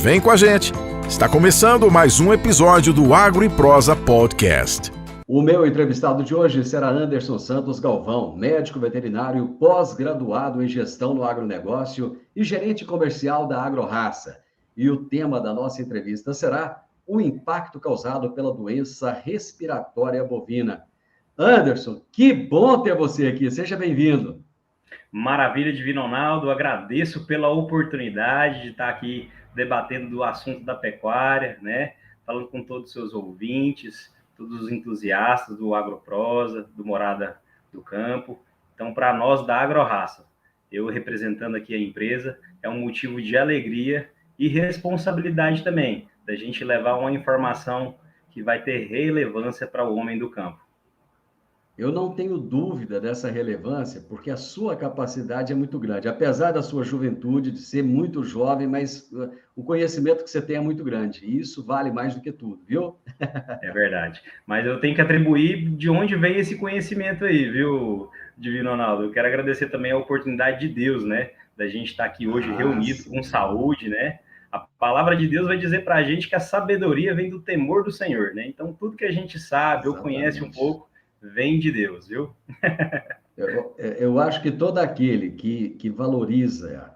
Vem com a gente! Está começando mais um episódio do Agro e Prosa Podcast. O meu entrevistado de hoje será Anderson Santos Galvão, médico veterinário pós-graduado em gestão no agronegócio e gerente comercial da AgroRaça. E o tema da nossa entrevista será o impacto causado pela doença respiratória bovina. Anderson, que bom ter você aqui, seja bem-vindo. Maravilha, Divino Ronaldo, agradeço pela oportunidade de estar aqui debatendo do assunto da pecuária, né? Falando com todos os seus ouvintes, todos os entusiastas do AgroProsa, do Morada do Campo. Então, para nós da AgroRaça, eu representando aqui a empresa, é um motivo de alegria e responsabilidade também, da gente levar uma informação que vai ter relevância para o homem do campo. Eu não tenho dúvida dessa relevância, porque a sua capacidade é muito grande. Apesar da sua juventude, de ser muito jovem, mas o conhecimento que você tem é muito grande. E isso vale mais do que tudo, viu? É verdade. Mas eu tenho que atribuir de onde vem esse conhecimento aí, viu, Divino Ronaldo? Eu quero agradecer também a oportunidade de Deus, né? Da gente estar aqui hoje reunido com saúde, né? A palavra de Deus vai dizer para a gente que a sabedoria vem do temor do Senhor, né? Então, tudo que a gente sabe ou conhece um pouco, vem de Deus, viu? Eu acho que todo aquele que valoriza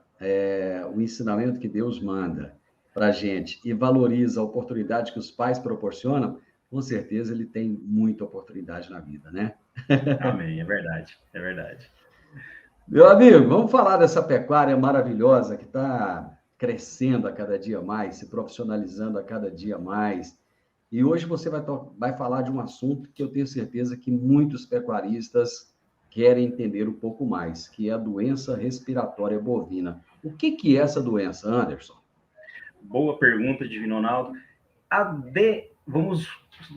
o ensinamento que Deus manda para a gente e valoriza a oportunidade que os pais proporcionam, com certeza ele tem muita oportunidade na vida, né? Amém, é verdade, é verdade. Meu amigo, vamos falar dessa pecuária maravilhosa que está crescendo a cada dia mais, se profissionalizando a cada dia mais. E hoje você vai falar de um assunto que eu tenho certeza que muitos pecuaristas querem entender um pouco mais, que é a doença respiratória bovina. O que é essa doença, Anderson? Boa pergunta, Divino Ronaldo. Vamos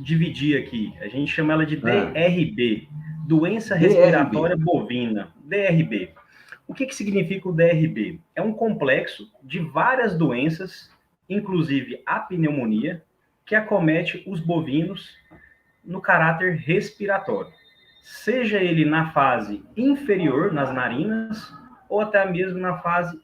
dividir aqui. A gente chama ela de DRB, Doença Respiratória Bovina, DRB. O que significa o DRB? É um complexo de várias doenças, inclusive a pneumonia, que acomete os bovinos no caráter respiratório, seja ele na fase inferior, nas narinas, ou até mesmo na fase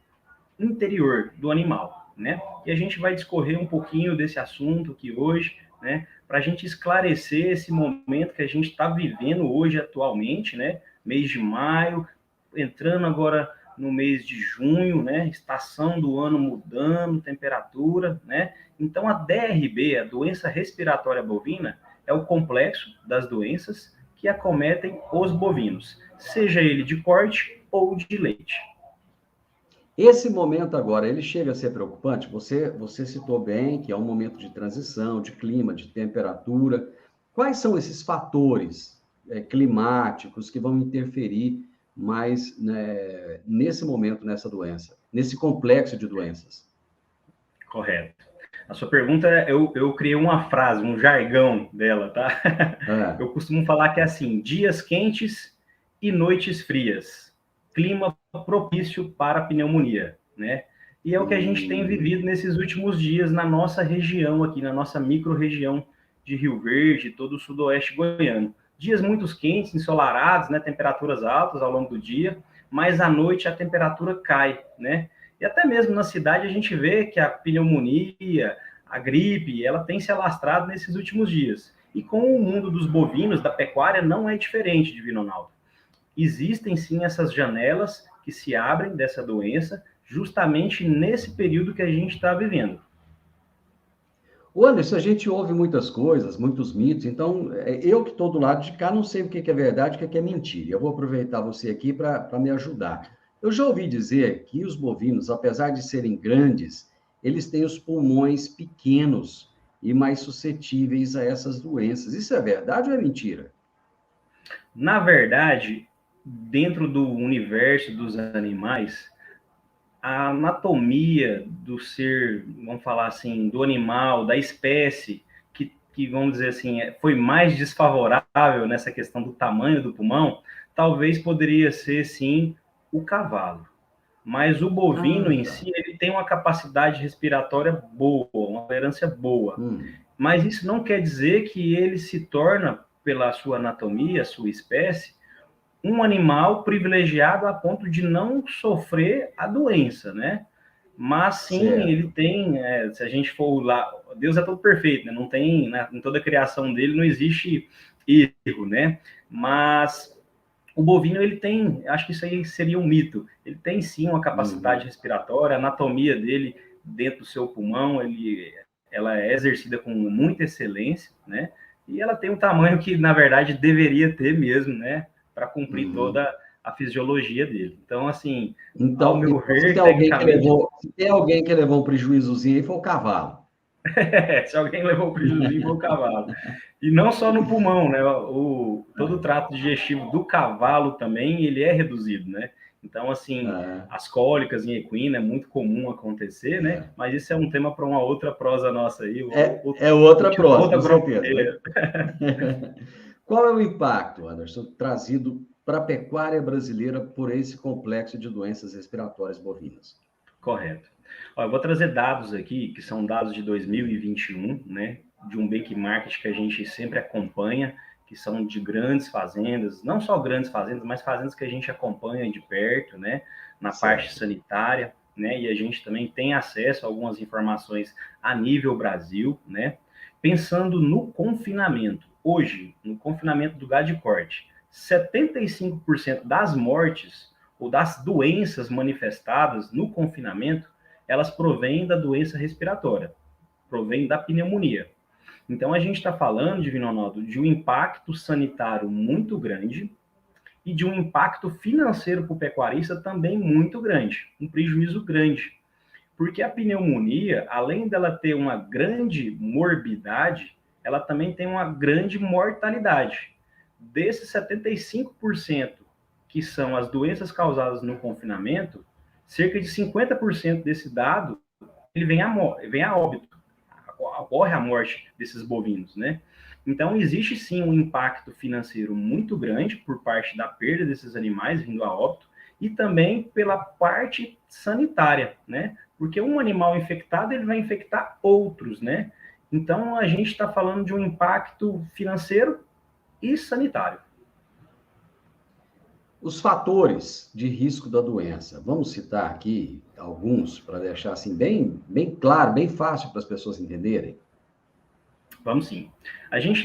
interior do animal, né? E a gente vai discorrer um pouquinho desse assunto aqui hoje, né? Para a gente esclarecer esse momento que a gente está vivendo hoje atualmente, né? Mês de maio, entrando agora no mês de junho, né? Estação do ano mudando, temperatura, né? Então, a DRB, a doença respiratória bovina, é o complexo das doenças que acometem os bovinos, seja ele de corte ou de leite. Esse momento agora, ele chega a ser preocupante? Você citou bem que é um momento de transição, de clima, de temperatura. Quais são esses fatores climáticos que vão interferir mais, né, nesse momento, nessa doença, nesse complexo de doenças? Correto. A sua pergunta, eu criei uma frase, um jargão dela, tá? Eu costumo falar que é assim, dias quentes e noites frias. Clima propício para a pneumonia, né? E é o que a gente tem vivido nesses últimos dias na nossa região aqui, na nossa micro-região de Rio Verde, todo o sudoeste goiano. Dias muito quentes, ensolarados, né? Temperaturas altas ao longo do dia, mas à noite a temperatura cai, né? E até mesmo na cidade a gente vê que a pneumonia, a gripe, ela tem se alastrado nesses últimos dias. E com o mundo dos bovinos, da pecuária, não é diferente, Divino Ronaldo. Existem sim essas janelas que se abrem dessa doença justamente nesse período que a gente está vivendo. Anderson, a gente ouve muitas coisas, muitos mitos, então eu que estou do lado de cá não sei o que é verdade e o que é mentira. Eu vou aproveitar você aqui para me ajudar. Eu já ouvi dizer que os bovinos, apesar de serem grandes, eles têm os pulmões pequenos e mais suscetíveis a essas doenças. Isso é verdade ou é mentira? Na verdade, dentro do universo dos animais, a anatomia do ser, vamos falar assim, do animal, da espécie, que vamos dizer assim, foi mais desfavorável nessa questão do tamanho do pulmão, talvez poderia ser, sim, o cavalo. Mas o bovino em si, ele tem uma capacidade respiratória boa, uma tolerância boa. Mas isso não quer dizer que ele se torna, pela sua anatomia, sua espécie, um animal privilegiado a ponto de não sofrer a doença, né? Mas sim, Certo. ele tem, se a gente for lá, Deus é todo perfeito, né? Não tem, né, em toda a criação dele não existe erro, né? Mas o bovino, ele tem, acho que isso aí seria um mito, ele tem sim uma capacidade respiratória, a anatomia dele dentro do seu pulmão, ela é exercida com muita excelência, né? E ela tem um tamanho que, na verdade, deveria ter mesmo, né? Para cumprir toda a fisiologia dele. Então, assim, ao Então, meu se ver, tem alguém que tecnicamente, levou um prejuízozinho aí, foi o cavalo. se alguém levou o prejuízo, foi o cavalo. E não só no pulmão, né? Todo o trato digestivo do cavalo também, ele é reduzido, né? Então, assim, as cólicas em equino é muito comum acontecer, né? Mas isso é um tema para uma outra prosa nossa aí. É outra prosa, Outra com certeza. bronqueira. Qual é o impacto, Anderson, trazido para a pecuária brasileira por esse complexo de doenças respiratórias bovinas? Correto. Ó, eu vou trazer dados aqui, que são dados de 2021, né? De um benchmark que a gente sempre acompanha, que são de grandes fazendas, não só grandes fazendas, mas fazendas que a gente acompanha de perto, né? Na parte sanitária, né? E a gente também tem acesso a algumas informações a nível Brasil, né? Pensando no confinamento. Hoje, no confinamento do gado de corte, 75% das mortes ou das doenças manifestadas no confinamento, elas provêm da doença respiratória, provém da pneumonia. Então, a gente está falando, Divino Ronaldo, de um impacto sanitário muito grande e de um impacto financeiro para o pecuarista também muito grande, um prejuízo grande. Porque a pneumonia, além dela ter uma grande morbidade, ela também tem uma grande mortalidade. Desses 75% que são as doenças causadas no confinamento, cerca de 50% desse dado ele vem a óbito, ocorre a morte desses bovinos, né? Então, existe sim um impacto financeiro muito grande por parte da perda desses animais vindo a óbito e também pela parte sanitária, né? Porque um animal infectado, ele vai infectar outros, né? Então, a gente está falando de um impacto financeiro e sanitário. Os fatores de risco da doença. Vamos citar aqui alguns para deixar assim bem claro, bem fácil para as pessoas entenderem. Vamos sim.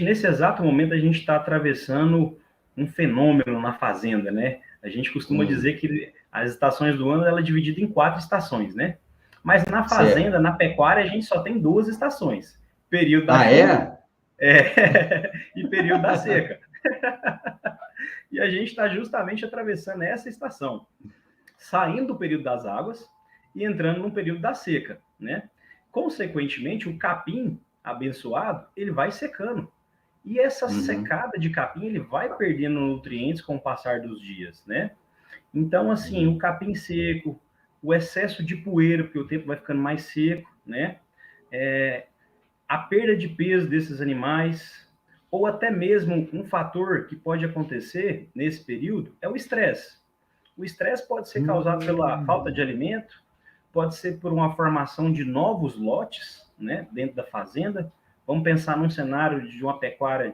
Nesse exato momento, a gente está atravessando um fenômeno na fazenda, né? A gente costuma dizer que as estações do ano ela é dividida em 4 estações, né? Mas na fazenda, na pecuária, a gente só tem 2 estações. Período da chuva e período da seca. E a gente está justamente atravessando essa estação, saindo do período das águas e entrando no período da seca, né? Consequentemente, o capim abençoado, ele vai secando. E essa secada de capim, ele vai perdendo nutrientes com o passar dos dias, né? Então, assim, o capim seco, o excesso de poeira, porque o tempo vai ficando mais seco, né? A perda de peso desses animais, ou até mesmo um fator que pode acontecer nesse período é o estresse. O estresse pode ser causado pela falta de alimento, pode ser por uma formação de novos lotes, né, dentro da fazenda. Vamos pensar num cenário de uma pecuária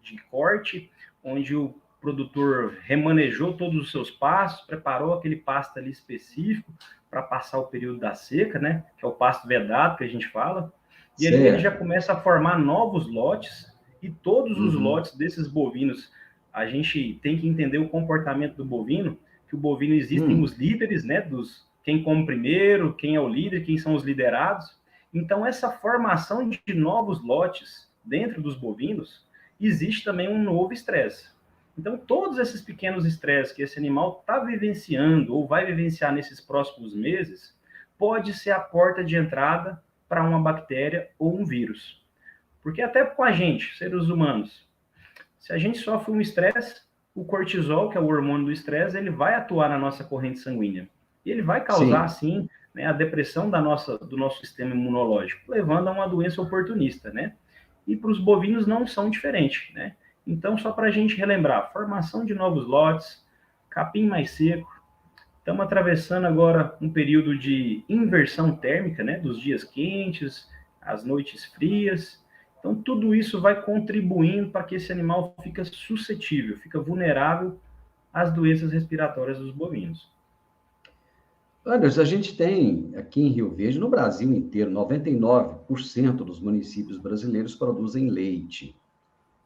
de corte, onde o produtor remanejou todos os seus pastos, preparou aquele pasto ali específico para passar o período da seca, né, que é o pasto vedado que a gente fala. E ali ele já começa a formar novos lotes, e todos os lotes desses bovinos, a gente tem que entender o comportamento do bovino, que o bovino existem os líderes, né, quem come primeiro, quem é o líder, quem são os liderados. Então, essa formação de novos lotes dentro dos bovinos, existe também um novo estresse. Então, todos esses pequenos estresses que esse animal está vivenciando ou vai vivenciar nesses próximos meses, pode ser a porta de entrada para uma bactéria ou um vírus. Porque até com a gente, seres humanos, se a gente sofre um estresse, o cortisol, que é o hormônio do estresse, ele vai atuar na nossa corrente sanguínea. E ele vai causar, sim, né, a depressão do nosso sistema imunológico, levando a uma doença oportunista, né? E para os bovinos não são diferentes, né? Então, só para a gente relembrar, formação de novos lotes, capim mais seco, estamos atravessando agora um período de inversão térmica, né? Dos dias quentes, as noites frias. Então, tudo isso vai contribuindo para que esse animal fique suscetível, fica vulnerável às doenças respiratórias dos bovinos. Olha, a gente tem aqui em Rio Verde, no Brasil inteiro, 99% dos municípios brasileiros produzem leite.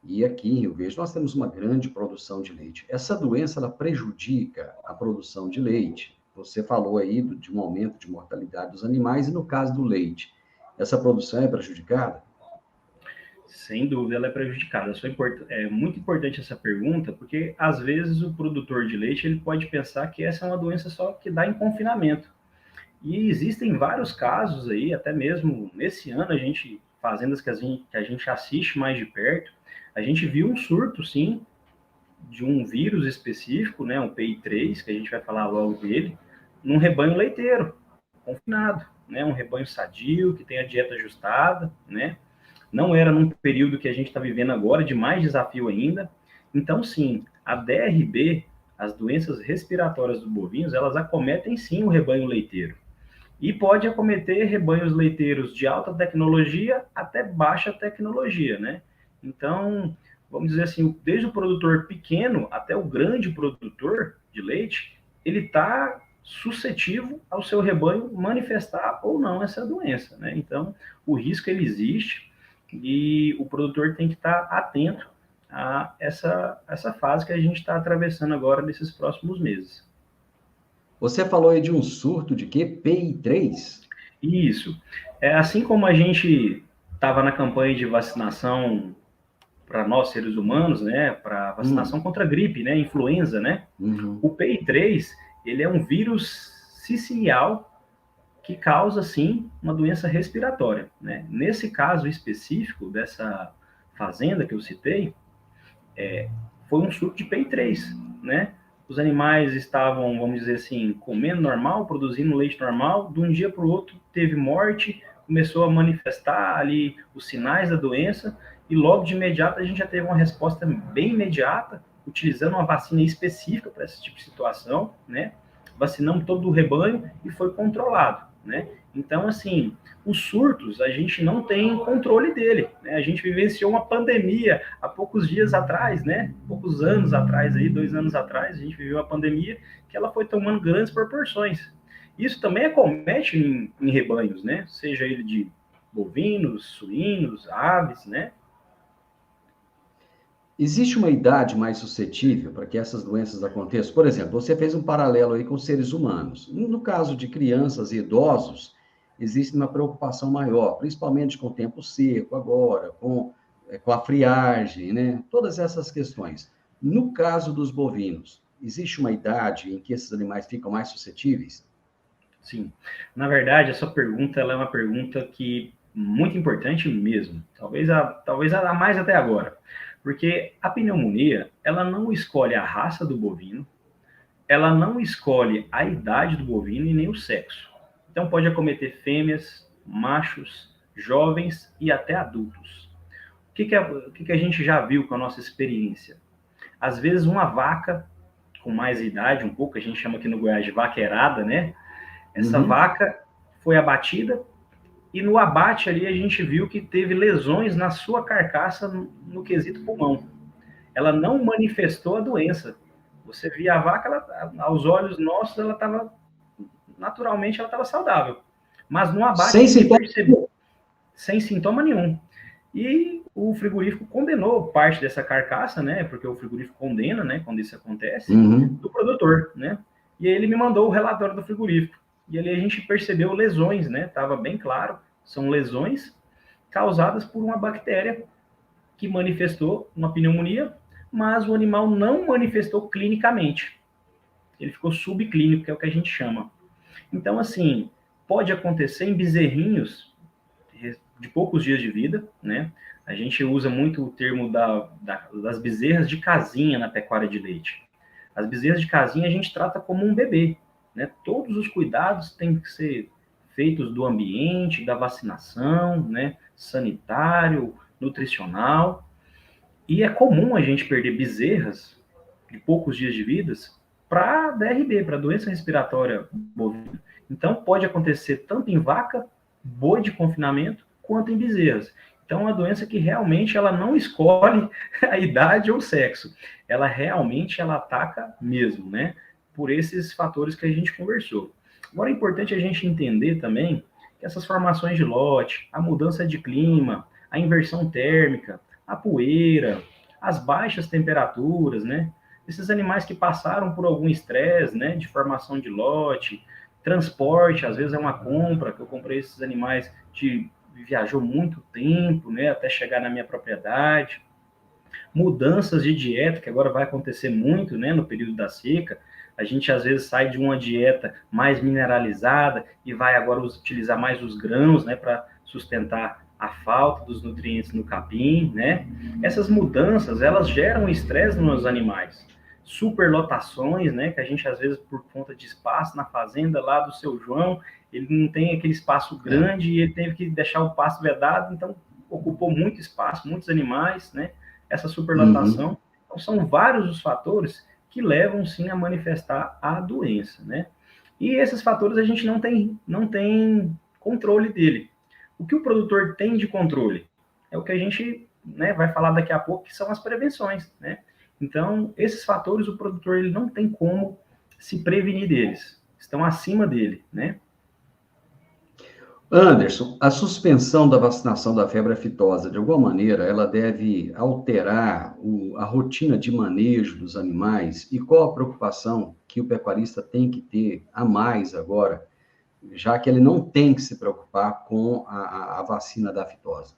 E aqui em Rio Verde nós temos uma grande produção de leite. Essa doença, ela prejudica a produção de leite. Você falou aí de um aumento de mortalidade dos animais, e no caso do leite, essa produção é prejudicada? Sem dúvida, ela é prejudicada. É muito importante essa pergunta, porque às vezes o produtor de leite ele pode pensar que essa é uma doença só que dá em confinamento. E existem vários casos aí, até mesmo nesse ano, fazendas que a gente assiste mais de perto, a gente viu um surto, sim, de um vírus específico, né, um PI3, que a gente vai falar logo dele, num rebanho leiteiro, confinado, né, um rebanho sadio, que tem a dieta ajustada, né, não era num período que a gente está vivendo agora, de mais desafio ainda. Então, sim, a DRB, as doenças respiratórias dos bovinos, elas acometem sim o rebanho leiteiro. E pode acometer rebanhos leiteiros de alta tecnologia até baixa tecnologia, né? Então, vamos dizer assim, desde o produtor pequeno até o grande produtor de leite, ele está suscetível ao seu rebanho manifestar ou não essa doença, né? Então, o risco ele existe e o produtor tem que estar atento a essa fase que a gente está atravessando agora nesses próximos meses. Você falou aí de um surto de quê? PI3? Isso. Assim como a gente estava na campanha de vacinação para nós, seres humanos, né, para vacinação contra a gripe, né, influenza, né, o PI3, ele é um vírus sicilial que causa, sim, uma doença respiratória, né. Nesse caso específico dessa fazenda que eu citei, foi um surto de PI3, né, os animais estavam, vamos dizer assim, comendo normal, produzindo leite normal, de um dia para o outro teve morte, começou a manifestar ali os sinais da doença, e logo de imediato a gente já teve uma resposta bem imediata, utilizando uma vacina específica para esse tipo de situação, né? Vacinamos todo o rebanho e foi controlado, né? Então, assim, os surtos, a gente não tem controle dele, né? A gente vivenciou uma pandemia há poucos dias atrás, né? Poucos anos atrás, aí, 2 anos atrás, a gente viveu uma pandemia que ela foi tomando grandes proporções. Isso também acomete em rebanhos, né? Seja ele de bovinos, suínos, aves, né? Existe uma idade mais suscetível para que essas doenças aconteçam? Por exemplo, você fez um paralelo aí com os seres humanos. No caso de crianças e idosos, existe uma preocupação maior, principalmente com o tempo seco agora, com a friagem, né? Todas essas questões. No caso dos bovinos, existe uma idade em que esses animais ficam mais suscetíveis? Sim. Na verdade, essa pergunta ela é uma pergunta que muito importante mesmo. Talvez a mais até agora. Porque a pneumonia, ela não escolhe a raça do bovino, ela não escolhe a idade do bovino e nem o sexo. Então pode acometer fêmeas, machos, jovens e até adultos. O que a gente já viu com a nossa experiência? Às vezes uma vaca com mais idade, um pouco, a gente chama aqui no Goiás de vaqueirada, né? Essa vaca foi abatida e no abate ali a gente viu que teve lesões na sua carcaça no quesito pulmão. Ela não manifestou a doença. Você via a vaca, aos olhos nossos, ela estava naturalmente ela estava saudável. Mas no abate Sem a gente sintoma? percebeu sem sintoma nenhum. E o frigorífico condenou parte dessa carcaça, né? Porque o frigorífico condena, né? Quando isso acontece, do produtor, né? E aí ele me mandou o relatório do frigorífico. E ali a gente percebeu lesões, né? Tava bem claro, são lesões causadas por uma bactéria que manifestou uma pneumonia, mas o animal não manifestou clinicamente. Ele ficou subclínico, que é o que a gente chama. Então, assim, pode acontecer em bezerrinhos de poucos dias de vida, né? A gente usa muito o termo das bezerras de casinha na pecuária de leite. As bezerras de casinha a gente trata como um bebê, né? Todos os cuidados têm que ser feitos do ambiente, da vacinação, né? Sanitário, nutricional. E é comum a gente perder bezerras de poucos dias de vida para DRB, para doença respiratória bovina. Então, pode acontecer tanto em vaca, boi de confinamento, quanto em bezerras. Então, é uma doença que realmente ela não escolhe a idade ou o sexo. Ela realmente ela ataca mesmo, né? Por esses fatores que a gente conversou. Agora é importante a gente entender também que essas formações de lote, a mudança de clima, a inversão térmica, a poeira, as baixas temperaturas, né? Esses animais que passaram por algum estresse, né, de formação de lote, transporte, às vezes é uma compra, que eu comprei esses animais de viajou muito tempo, né, até chegar na minha propriedade. Mudanças de dieta, que agora vai acontecer muito, né, no período da seca. A gente às vezes sai de uma dieta mais mineralizada e vai agora utilizar mais os grãos, né, para sustentar a falta dos nutrientes no capim, né? Essas mudanças, elas geram estresse nos animais. Superlotações, né, que a gente às vezes por conta de espaço na fazenda lá do seu João, ele não tem aquele espaço grande e ele teve que deixar o pasto vedado, então ocupou muito espaço, muitos animais, né? Essa superlotação. Uhum. Então, são vários os fatores que levam, sim, a manifestar a doença, né? E esses fatores a gente não tem controle dele. O que o produtor tem de controle é o que a gente, né, vai falar daqui a pouco, que são as prevenções, né? Então, esses fatores o produtor ele não tem como se prevenir deles, estão acima dele, né? Anderson, a suspensão da vacinação da febre aftosa, de alguma maneira, ela deve alterar a rotina de manejo dos animais? E qual a preocupação que o pecuarista tem que ter a mais agora, já que ele não tem que se preocupar com a vacina da aftosa?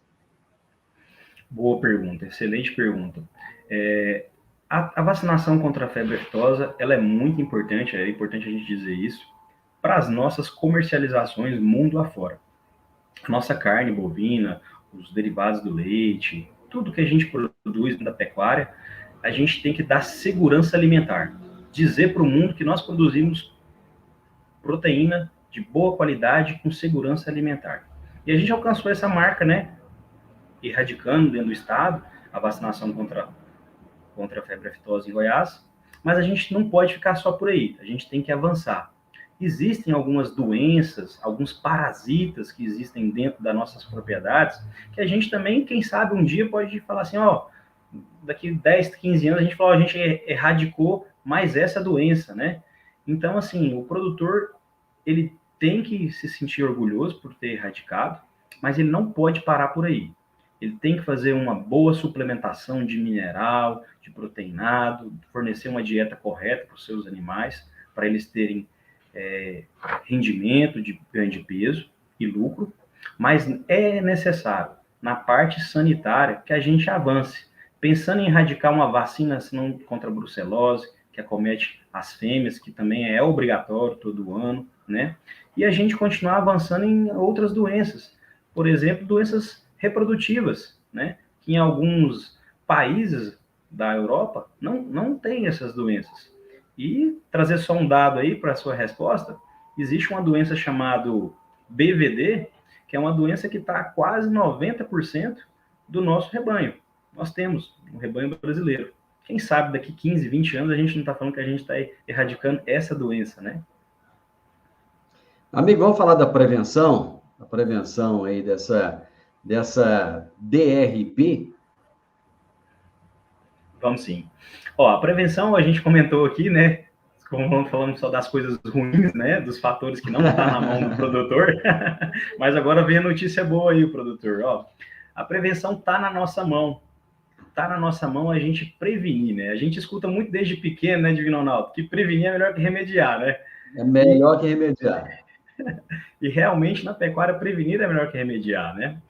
Boa pergunta, excelente pergunta. A vacinação contra a febre aftosa, ela é muito importante, é importante a gente dizer isso, para as nossas comercializações mundo afora. A nossa carne bovina, os derivados do leite, tudo que a gente produz da pecuária, a gente tem que dar segurança alimentar. Dizer para o mundo que nós produzimos proteína de boa qualidade com segurança alimentar. E a gente alcançou essa marca, né? Erradicando dentro do estado a vacinação contra a febre aftosa em Goiás, mas a gente não pode ficar só por aí, a gente tem que avançar. Existem algumas doenças, alguns parasitas que existem dentro das nossas propriedades, que a gente também, quem sabe, um dia pode falar assim, ó, daqui 10, 15 anos a gente fala, ó, a gente erradicou mais essa doença, né? Então, assim, o produtor, ele tem que se sentir orgulhoso por ter erradicado, mas ele não pode parar por aí. Ele tem que fazer uma boa suplementação de mineral, de proteinado, fornecer uma dieta correta para os seus animais, para eles terem rendimento de ganho de peso e lucro, mas é necessário, na parte sanitária, que a gente avance. Pensando em erradicar uma vacina contra a brucelose, que acomete as fêmeas, que também é obrigatório todo ano, né? E a gente continuar avançando em outras doenças, por exemplo, doenças reprodutivas, né? Que em alguns países da Europa não tem essas doenças. E trazer só um dado aí para a sua resposta, existe uma doença chamada BVD, que é uma doença que está quase 90% do nosso rebanho. Nós temos um rebanho brasileiro. Quem sabe daqui 15, 20 anos a gente não está falando que a gente está erradicando essa doença, né? Amigo, vamos falar da prevenção? A prevenção aí dessa DRB? Vamos sim. Ó, a prevenção a gente comentou aqui, né? Como falamos só das coisas ruins, né? Dos fatores que não estão na mão do produtor. Mas agora vem a notícia boa aí, o produtor. Ó, a prevenção está na nossa mão. Está na nossa mão a gente prevenir, né? A gente escuta muito desde pequeno, né, Divino Ronaldo, que prevenir é melhor que remediar, né? É melhor que remediar. E realmente na pecuária prevenir é melhor que remediar, né?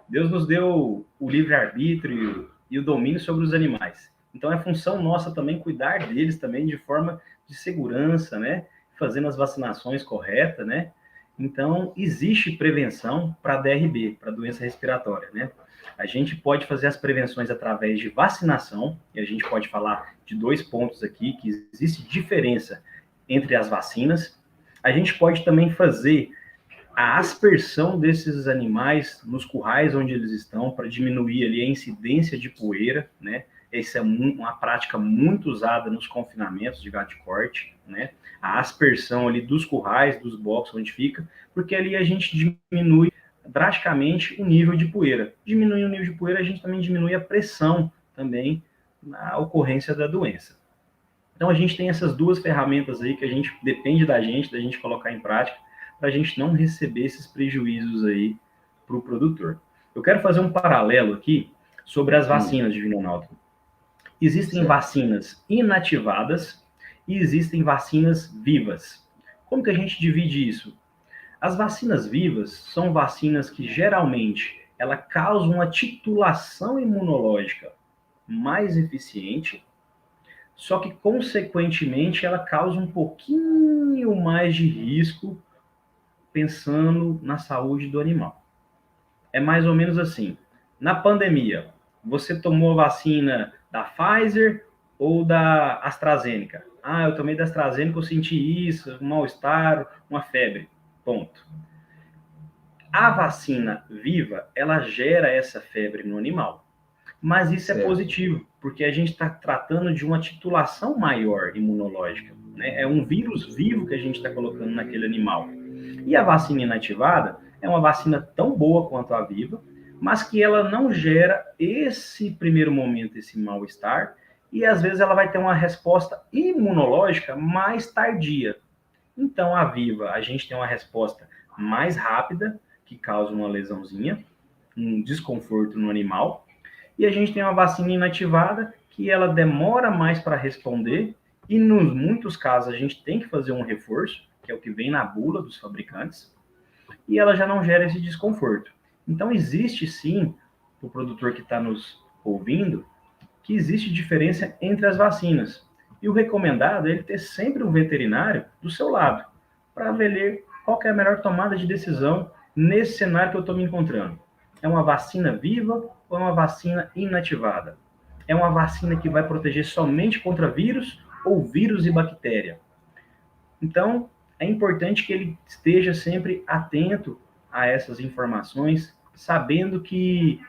Deus nos deu o livre-arbítrio e o domínio sobre os animais. Então é função nossa também cuidar deles também de forma de segurança, né? Fazendo as vacinações corretas, né? Então existe prevenção para DRB, para doença respiratória, né? A gente pode fazer as prevenções através de vacinação, e a gente pode falar de 2 pontos aqui, que existe diferença entre as vacinas. A gente pode também fazer a aspersão desses animais nos currais onde eles estão, para diminuir ali a incidência de poeira, né? Essa é uma prática muito usada nos confinamentos de gado de corte, né? A aspersão ali dos currais, dos boxes onde fica, porque ali a gente diminui drasticamente o nível de poeira. Diminuindo o nível de poeira, a gente também diminui a pressão também na ocorrência da doença. Então, a gente tem essas duas ferramentas aí que a gente depende da gente colocar em prática, para a gente não receber esses prejuízos aí para o produtor. Eu quero fazer um paralelo aqui sobre as vacinas, Divino Ronaldo. Existem vacinas inativadas e existem vacinas vivas. Como que a gente divide isso? As vacinas vivas são vacinas que geralmente ela causam uma titulação imunológica mais eficiente, só que consequentemente ela causa um pouquinho mais de risco pensando na saúde do animal. É mais ou menos assim. Na pandemia, você tomou a vacina da Pfizer ou da AstraZeneca? Ah, eu tomei da AstraZeneca, eu senti isso, um mal-estar, uma febre. Ponto. A vacina viva, ela gera essa febre no animal. Mas isso é positivo, porque a gente está tratando de uma titulação maior imunológica. Né? É um vírus vivo que a gente está colocando naquele animal. E a vacina inativada é uma vacina tão boa quanto a viva, mas que ela não gera esse primeiro momento, esse mal-estar, e às vezes ela vai ter uma resposta imunológica mais tardia. Então, a viva, a gente tem uma resposta mais rápida, que causa uma lesãozinha, um desconforto no animal, e a gente tem uma vacina inativada, que ela demora mais para responder, e nos muitos casos a gente tem que fazer um reforço, que é o que vem na bula dos fabricantes, e ela já não gera esse desconforto. Então, existe sim, o produtor que está nos ouvindo, que existe diferença entre as vacinas. E o recomendado é ele ter sempre um veterinário do seu lado, para ver qual é a melhor tomada de decisão nesse cenário que eu estou me encontrando. É uma vacina viva ou é uma vacina inativada? É uma vacina que vai proteger somente contra vírus ou vírus e bactéria? Então, é importante que ele esteja sempre atento a essas informações, sabendo que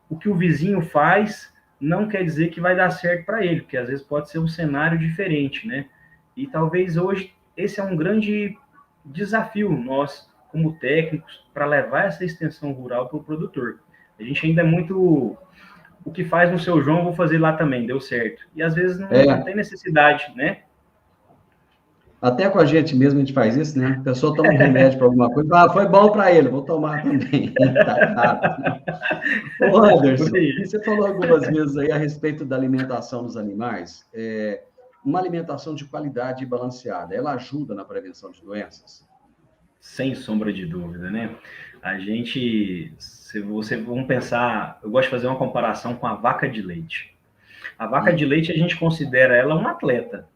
o que o vizinho faz não quer dizer que vai dar certo para ele, porque às vezes pode ser um cenário diferente, né? E talvez hoje esse é um grande desafio nós, como técnicos, para levar essa extensão rural para o produtor. A gente ainda é muito o que faz no seu João, vou fazer lá também, deu certo. E às vezes não tem necessidade, né? Até com a gente mesmo a gente faz isso, né? A pessoa toma um remédio para alguma coisa, ah, foi bom para ele, vou tomar também. Tá errado. Ô, Anderson, você falou algumas vezes aí a respeito da alimentação dos animais. Uma alimentação de qualidade e balanceada, ela ajuda na prevenção de doenças? Sem sombra de dúvida, né? A gente, se você vamos pensar, eu gosto de fazer uma comparação com a vaca de leite. A vaca de leite a gente considera ela um atleta.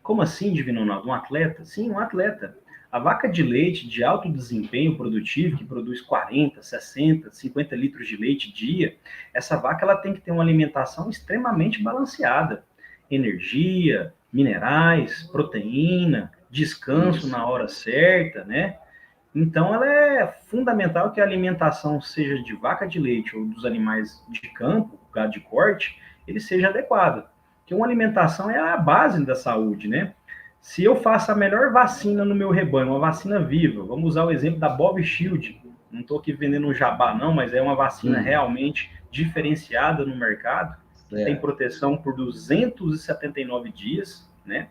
Como assim, Divino Ronaldo? Um atleta? Sim, um atleta. A vaca de leite de alto desempenho produtivo, que produz 40, 60, 50 litros de leite dia, essa vaca ela tem que ter uma alimentação extremamente balanceada. Energia, minerais, proteína, descanso na hora certa, né? Então, ela é fundamental que a alimentação, seja de vaca de leite ou dos animais de campo, gado de corte, ele seja adequado. Porque uma alimentação é a base da saúde, né? Se eu faço a melhor vacina no meu rebanho, uma vacina viva, vamos usar o exemplo da Bob Shield, não estou aqui vendendo um jabá não, mas é uma vacina realmente diferenciada no mercado, que tem proteção por 279 dias, né?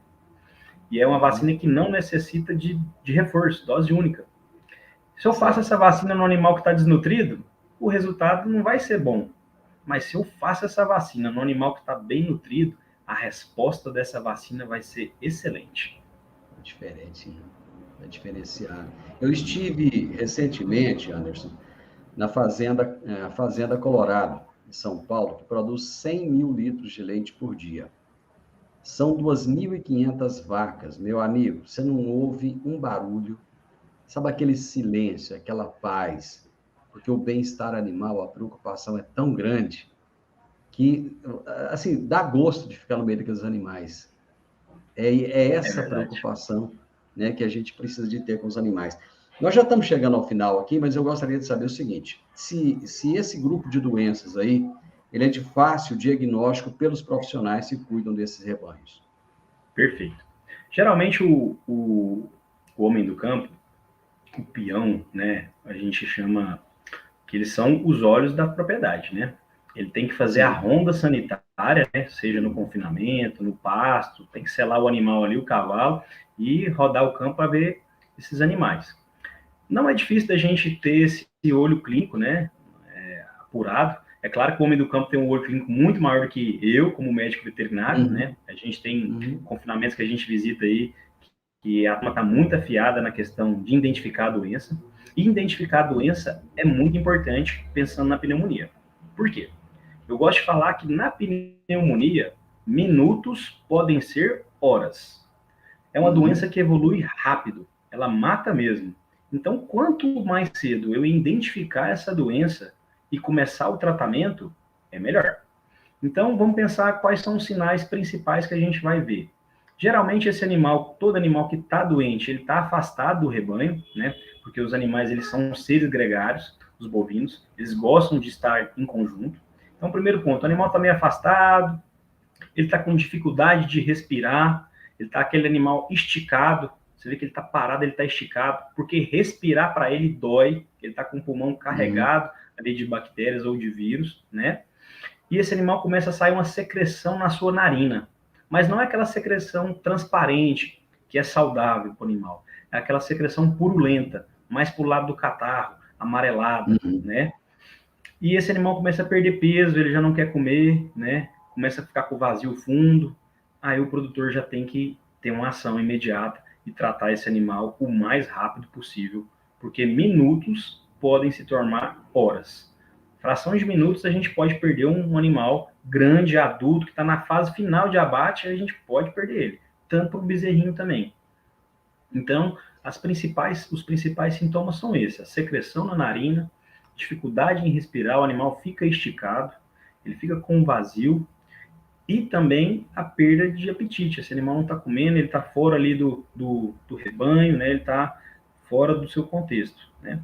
E é uma vacina que não necessita de reforço, dose única. Se eu faço essa vacina no animal que está desnutrido, o resultado não vai ser bom. Mas se eu faço essa vacina no animal que está bem nutrido, a resposta dessa vacina vai ser excelente. É diferente, é diferenciado. Eu estive recentemente, Anderson, na Fazenda Colorado, em São Paulo, que produz 100 mil litros de leite por dia. São 2.500 vacas, meu amigo. Você não ouve um barulho. Sabe aquele silêncio, aquela paz? Porque o bem-estar animal, a preocupação é tão grande que, assim, dá gosto de ficar no meio daqueles animais. É essa preocupação, né, que a gente precisa de ter com os animais. Nós já estamos chegando ao final aqui, mas eu gostaria de saber o seguinte: se esse grupo de doenças aí, ele é de fácil diagnóstico pelos profissionais que cuidam desses rebanhos. Perfeito. Geralmente o homem do campo, o peão, né, a gente chama que eles são os olhos da propriedade, né? Ele tem que fazer a ronda sanitária área, né? Seja no confinamento, no pasto, tem que selar o animal ali, o cavalo, e rodar o campo para ver esses animais. Não é difícil da gente ter esse olho clínico, né? Apurado. É claro que o homem do campo tem um olho clínico muito maior do que eu, como médico veterinário, né? A gente tem confinamentos que a gente visita aí, que a turma está muito afiada na questão de identificar a doença. E identificar a doença é muito importante pensando na pneumonia. Por quê? Eu gosto de falar que na pneumonia, minutos podem ser horas. É uma doença que evolui rápido, ela mata mesmo. Então, quanto mais cedo eu identificar essa doença e começar o tratamento, é melhor. Então, vamos pensar quais são os sinais principais que a gente vai ver. Geralmente, esse animal, todo animal que está doente, ele está afastado do rebanho, né? Porque os animais, eles são seres gregários, os bovinos, eles gostam de estar em conjunto. Então, primeiro ponto, o animal está meio afastado, ele está com dificuldade de respirar, ele está aquele animal esticado, você vê que ele está parado, ele está esticado, porque respirar para ele dói, ele está com o pulmão carregado ali de bactérias ou de vírus, né? E esse animal começa a sair uma secreção na sua narina, mas não é aquela secreção transparente, que é saudável para o animal, é aquela secreção purulenta, mais para o lado do catarro, amarelada, né? E esse animal começa a perder peso, ele já não quer comer, né? Começa a ficar com o vazio fundo, aí o produtor já tem que ter uma ação imediata e tratar esse animal o mais rápido possível, porque minutos podem se tornar horas. Fração de minutos a gente pode perder um animal grande, adulto, que está na fase final de abate, a gente pode perder ele, tanto para o bezerrinho também. Então, os principais sintomas são esses: a secreção na narina, dificuldade em respirar, o animal fica esticado, ele fica com vazio, e também a perda de apetite. Esse animal não está comendo, ele está fora ali do rebanho, né? Ele está fora do seu contexto, né?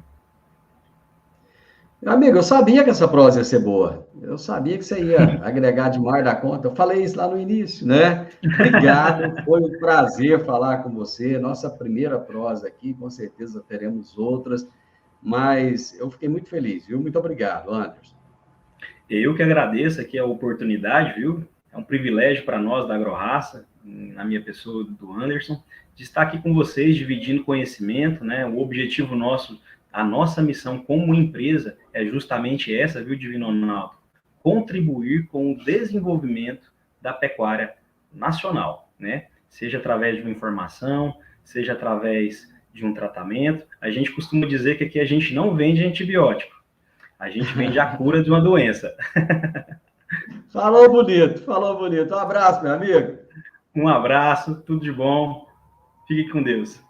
Amigo, eu sabia que essa prosa ia ser boa. Eu sabia que você ia agregar demais da conta. Eu falei isso lá no início, né? Obrigado, foi um prazer falar com você. Nossa primeira prosa aqui, com certeza teremos outras, mas eu fiquei muito feliz, viu? Muito obrigado, Anderson. Eu que agradeço aqui a oportunidade, viu? É um privilégio para nós da AgroRaça, na minha pessoa do Anderson, de estar aqui com vocês, dividindo conhecimento, né? O objetivo nosso, a nossa missão como empresa é justamente essa, viu, Divino Ronaldo? Contribuir com o desenvolvimento da pecuária nacional, né? Seja através de uma informação, seja através de um tratamento. A gente costuma dizer que aqui a gente não vende antibiótico, a gente vende a cura de uma doença. Falou bonito, falou bonito. Um abraço, meu amigo. Um abraço, tudo de bom. Fique com Deus.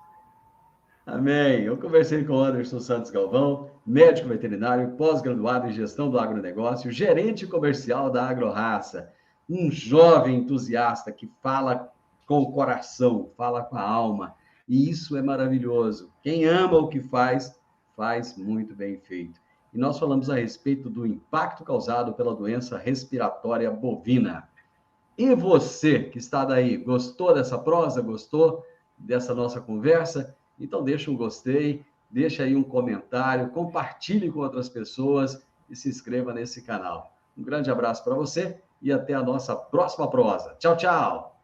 Amém. Eu conversei com o Anderson Santos Galvão, médico veterinário, pós-graduado em gestão do agronegócio, gerente comercial da AgroRaça, um jovem entusiasta que fala com o coração, fala com a alma, e isso é maravilhoso. Quem ama o que faz, faz muito bem feito. E nós falamos a respeito do impacto causado pela doença respiratória bovina. E você que está daí, gostou dessa prosa? Gostou dessa nossa conversa? Então deixa um gostei, deixa aí um comentário, compartilhe com outras pessoas e se inscreva nesse canal. Um grande abraço para você e até a nossa próxima prosa. Tchau, tchau!